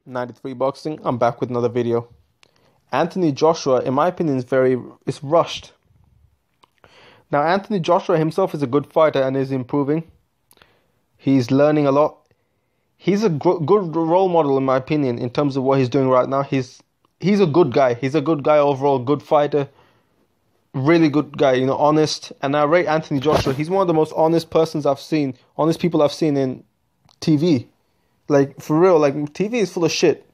93 Boxing. I'm back with another video. Anthony Joshua, in my opinion, is rushed. Now, Anthony Joshua himself is a good fighter and is improving. He's learning a lot. He's a good role model, in my opinion, in terms of what he's doing right now. He's a good guy. He's a good guy overall, good fighter. Really good guy, honest. And I rate Anthony Joshua. He's one of the most honest people I've seen in TV. Like, for real, like, TV is full of shit.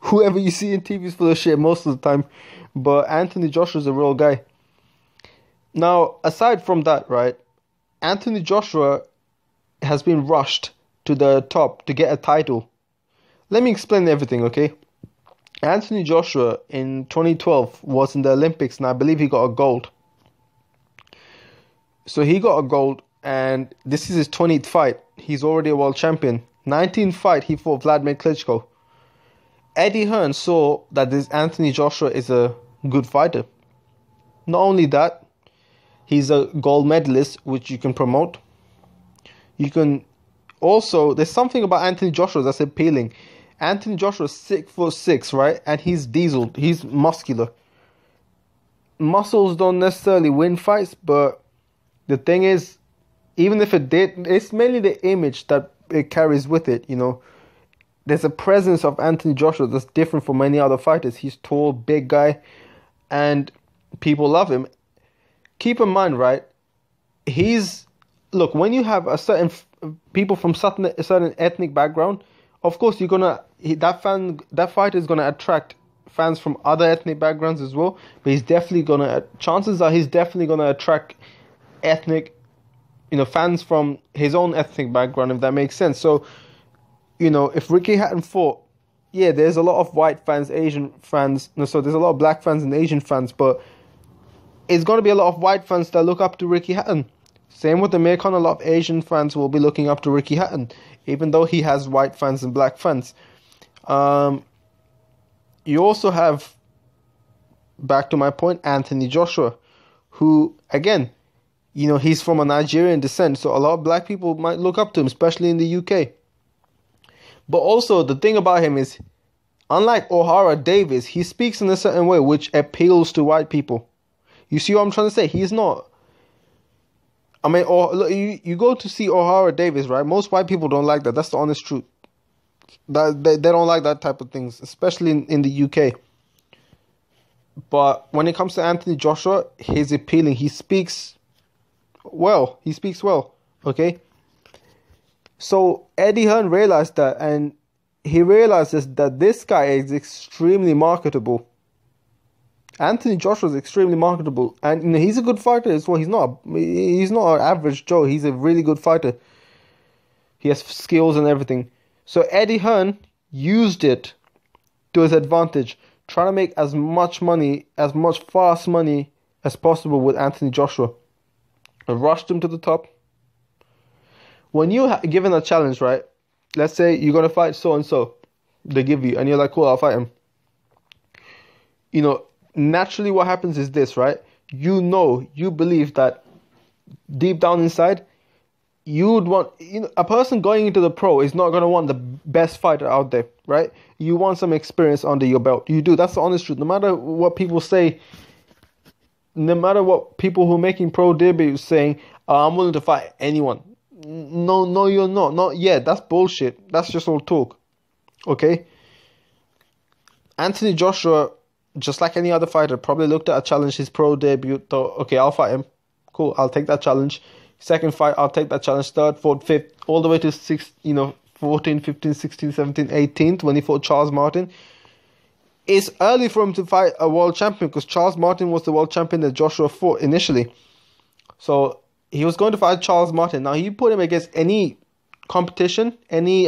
Whoever you see in TV is full of shit most of the time. But Anthony Joshua is a real guy. Now, aside from that, right, Anthony Joshua has been rushed to the top to get a title. Let me explain everything, okay? Anthony Joshua in 2012 was in the Olympics, and I believe he got a gold. So he got a gold, and this is his 20th fight. He's already a world champion. 19th fight, he fought Vladimir Klitschko. Eddie Hearn saw that this Anthony Joshua is a good fighter. Not only that, he's a gold medalist, which you can promote. You can also, there's something about Anthony Joshua that's appealing. Anthony Joshua's 6'6", right? And he's dieseled. He's muscular. Muscles don't necessarily win fights, but the thing is, even if it did, it's mainly the image that it carries with it, There's a presence of Anthony Joshua that's different from many other fighters. He's tall, big guy, and people love him. Keep in mind, right? Look, when you have people from a certain ethnic background, of course that fighter is gonna attract fans from other ethnic backgrounds as well. But chances are he's definitely gonna attract ethnic, fans from his own ethnic background, if that makes sense. So, if Ricky Hatton fought, yeah, there's a lot of white fans, Asian fans. No, so there's a lot of black fans and Asian fans, but it's gonna be a lot of white fans that look up to Ricky Hatton. Same with Amir Khan, a lot of Asian fans will be looking up to Ricky Hatton, even though he has white fans and black fans. You also have, back to my point, Anthony Joshua, who, again, he's from a Nigerian descent, so a lot of black people might look up to him, especially in the UK. But also, the thing about him is, unlike O'Hara Davis, he speaks in a certain way which appeals to white people. You see what I'm trying to say? He's not... you go to see O'Hara Davis, right? Most white people don't like that. That's the honest truth. They don't like that type of things, especially in the UK. But when it comes to Anthony Joshua, he's appealing. He speaks well. Okay? So Eddie Hearn realized that, and he realizes that this guy is extremely marketable. Anthony Joshua is extremely marketable, and he's a good fighter as well. He's not an average Joe. He's a really good fighter. He has skills and everything. So Eddie Hearn used it to his advantage, trying to make as much fast money as possible with Anthony Joshua. Rushed him to the top. When you're given a challenge, right? Let's say you're gonna fight so and so, they give you, and you're like, cool, I'll fight him. Naturally what happens is this, right? You believe that deep down inside, you would want, a person going into the pro is not going to want the best fighter out there, right? You want some experience under your belt. You do. That's the honest truth. No matter what people say, no matter what people who are making pro debuts saying, I'm willing to fight anyone. No, you're not. Not yet. That's bullshit. That's just all talk. Okay? Anthony Joshua, just like any other fighter, probably looked at a challenge, his pro debut, thought, okay, I'll fight him. Cool, I'll take that challenge. Second fight, I'll take that challenge. Third, fourth, fifth, all the way to 14, 15, 16, 17, 18th, when he fought Charles Martin. It's early for him to fight a world champion, because Charles Martin was the world champion that Joshua fought initially. So he was going to fight Charles Martin. Now, you put him against any competition, any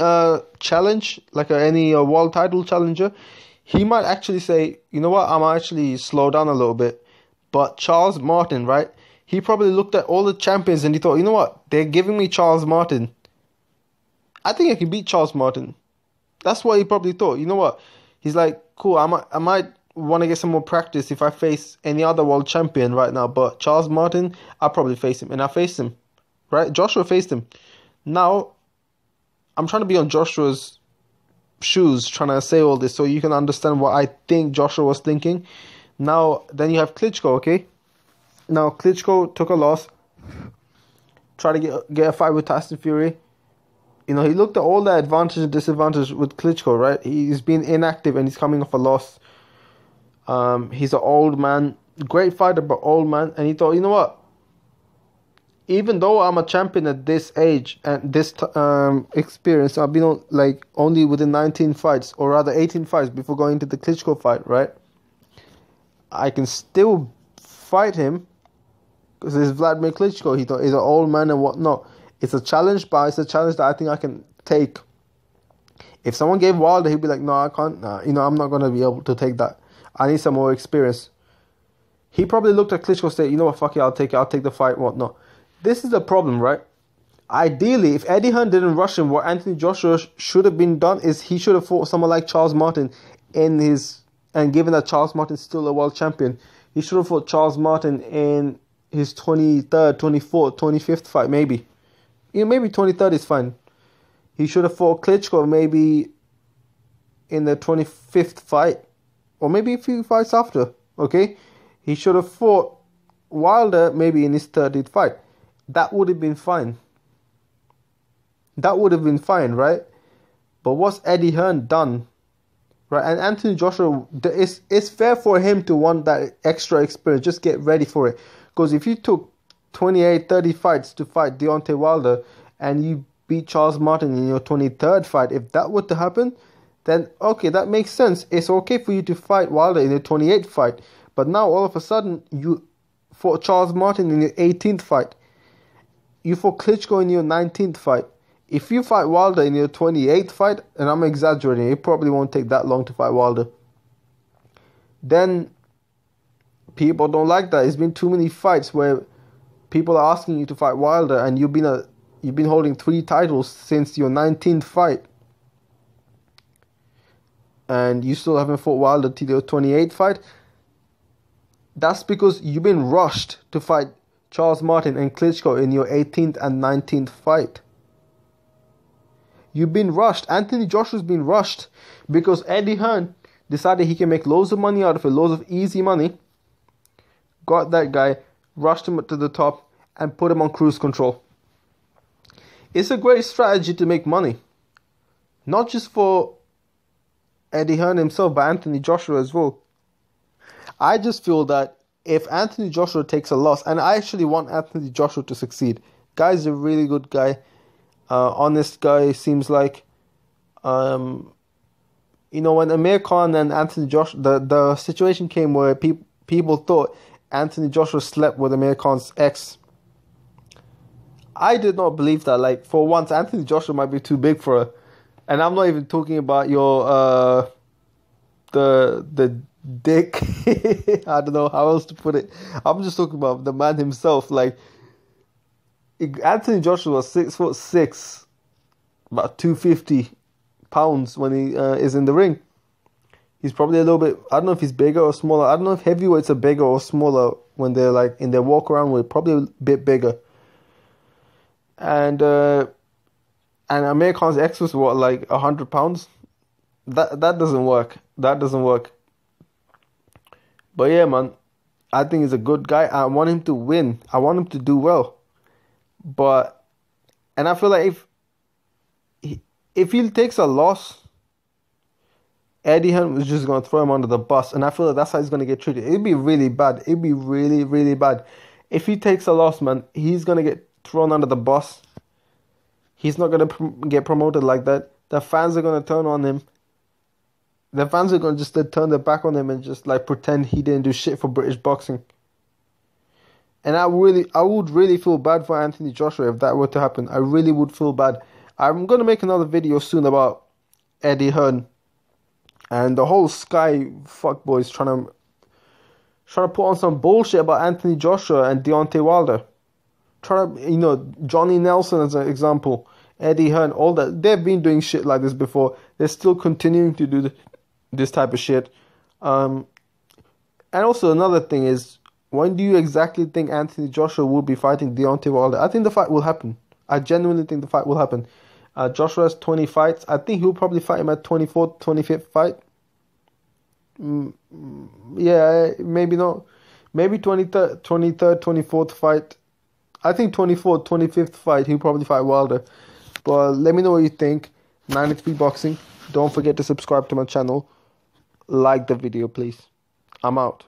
challenge, like any world title challenger, he might actually say, you know what, I'm actually slow down a little bit. But Charles Martin, right? He probably looked at all the champions and he thought, you know what, they're giving me Charles Martin. I think I can beat Charles Martin. That's what he probably thought. You know what? He's like, cool, I might want to get some more practice if I face any other world champion right now. But Charles Martin, I'll probably face him. And I faced him, right? Joshua faced him. Now, I'm trying to be on Joshua's shoes trying to say all this so you can understand what I think Joshua was thinking. Now, then you have Klitschko, okay? Now, Klitschko took a loss, tried to get a fight with Tyson Fury. You know, he looked at all the advantage and disadvantage with Klitschko, right? He's been inactive and he's coming off a loss. He's an old man, great fighter, but old man. And he thought, you know what? Even though I'm a champion at this age and this experience, I've been on, like only within 19 fights, or rather 18 fights before going to the Klitschko fight, right? I can still fight him because it's Vladimir Klitschko. He's an old man and whatnot. It's a challenge, but it's a challenge that I think I can take. If someone gave Wilder, he'd be like, no, I can't. You know, I'm not going to be able to take that. I need some more experience. He probably looked at Klitschko and said, you know what, fuck it, I'll take the fight, whatnot. This is the problem, right? Ideally, if Eddie Hearn didn't rush him, what Anthony Joshua should have been done is he should have fought someone like Charles Martin in his... And given that Charles Martin's still a world champion, he should have fought Charles Martin in his 23rd, 24th, 25th fight, maybe. You know, maybe 23rd is fine. He should have fought Klitschko maybe in the 25th fight. Or maybe a few fights after, okay? He should have fought Wilder maybe in his 30th fight. That would have been fine. That would have been fine, right? But what's Eddie Hearn done? Right, and Anthony Joshua, it's fair for him to want that extra experience. Just get ready for it. Because if you took 28, 30 fights to fight Deontay Wilder and you beat Charles Martin in your 23rd fight, if that were to happen, then okay, that makes sense. It's okay for you to fight Wilder in your 28th fight. But now all of a sudden, you fought Charles Martin in your 18th fight. You fought Klitschko in your 19th fight. If you fight Wilder in your 28th fight, and I'm exaggerating, it probably won't take that long to fight Wilder, then people don't like that. It's been too many fights where people are asking you to fight Wilder and you've been holding 3 titles since your 19th fight. And you still haven't fought Wilder till your 28th fight. That's because you've been rushed to fight Charles Martin and Klitschko in your 18th and 19th fight. You've been rushed. Anthony Joshua's been rushed because Eddie Hearn decided he can make loads of money out of it, loads of easy money. Got that guy, rushed him to the top, and put him on cruise control. It's a great strategy to make money. Not just for Eddie Hearn himself, but Anthony Joshua as well. I just feel that if Anthony Joshua takes a loss, and I actually want Anthony Joshua to succeed. Guy's a really good guy. Honest guy, seems like. You know, when Amir Khan and Anthony Joshua, the situation came where people thought Anthony Joshua slept with Amir Khan's ex. I did not believe that. Like, for once, Anthony Joshua might be too big for her. And I'm not even talking about your the dick. I don't know how else to put it. I'm just talking about the man himself. Like, Anthony Joshua was 6'6", about 250 pounds when he is in the ring. He's probably a little bit, I don't know if he's bigger or smaller. I don't know if heavyweights are bigger or smaller when they're like in their walk around weight. Probably a bit bigger. And Amir Khan's ex was what, like 100 pounds? That doesn't work. That doesn't work. But yeah, man, I think he's a good guy. I want him to win. I want him to do well. But, and I feel like if he takes a loss, Eddie Hearn was just going to throw him under the bus. And I feel like that's how he's going to get treated. It'd be really bad. It'd be really, really bad. If he takes a loss, man, he's going to get thrown under the bus. He's not going to get promoted like that. The fans are going to turn on him. The fans are going to just turn their back on him and just like pretend he didn't do shit for British boxing. And I would really feel bad for Anthony Joshua if that were to happen. I really would feel bad. I'm going to make another video soon about Eddie Hearn and the whole Sky fuckboys trying to put on some bullshit about Anthony Joshua and Deontay Wilder. Trying to, you know, Johnny Nelson as an example, Eddie Hearn, all that. They've been doing shit like this before. They're still continuing to do this type of shit. And also another thing is, when do you exactly think Anthony Joshua will be fighting Deontay Wilder? I think the fight will happen. I genuinely think the fight will happen. Joshua has 20 fights. I think he'll probably fight him at 24th, 25th fight. Yeah, maybe not. Maybe 23rd, 24th fight. I think 24th, 25th fight, he'll probably fight Wilder. But let me know what you think. 93 Boxing. Don't forget to subscribe to my channel. Like the video, please. I'm out.